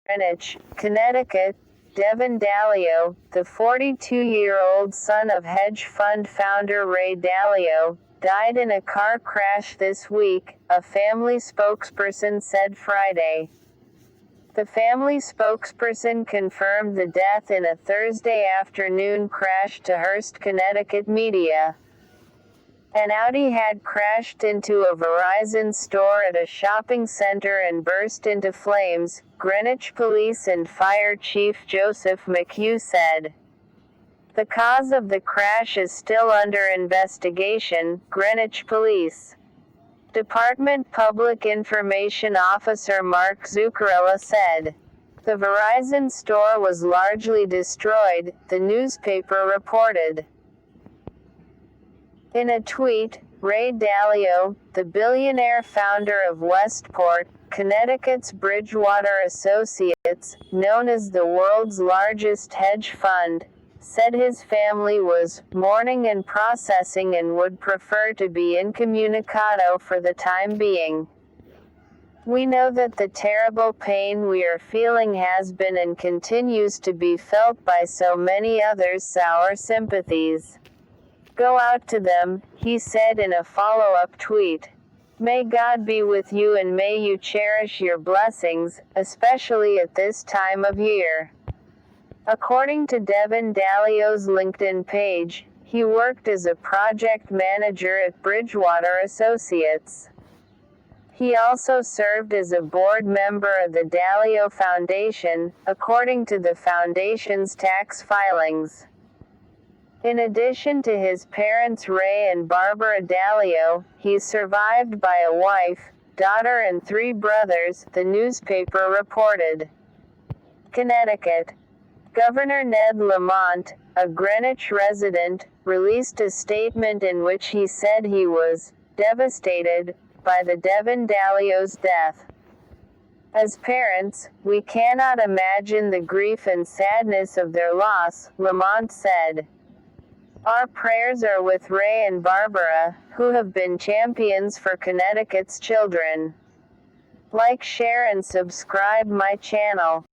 Greenwich, Connecticut, Devin Dalio, the 42-year-old son of hedge fund founder Ray Dalio, died in a car crash this week, a family spokesperson said Friday. The family spokesperson confirmed the death in a Thursday afternoon crash to Hearst, Connecticut media. An Audi had crashed into a Verizon store at a shopping center and burst into flames, Greenwich Police and Fire Chief Joseph McHugh said. The cause of the crash is still under investigation, Greenwich Police Department Public Information Officer Mark Zuccarella said. The Verizon store was largely destroyed, the newspaper reported. In a tweet, Ray Dalio, the billionaire founder of Westport, Connecticut's Bridgewater Associates, known as the world's largest hedge fund, said his family was mourning and processing and would prefer to be incommunicado for the time being. We know that the terrible pain we are feeling has been and continues to be felt by so many others, so our sympathies go out to them, he said in a follow-up tweet. May God be with you and may you cherish your blessings, especially at this time of year. According to Devin Dalio's LinkedIn page, he worked as a project manager at Bridgewater Associates. He also served as a board member of the Dalio Foundation, according to the foundation's tax filings. In addition to his parents Ray and Barbara Dalio, he's survived by a wife, daughter and 3 brothers, the newspaper reported. Connecticut. Governor Ned Lamont, a Greenwich resident, released a statement in which he said he was devastated by the Devin Dalio's death. As parents, we cannot imagine the grief and sadness of their loss, Lamont said. Our prayers are with Ray and Barbara, who have been champions for Connecticut's children. Like, share and subscribe my channel.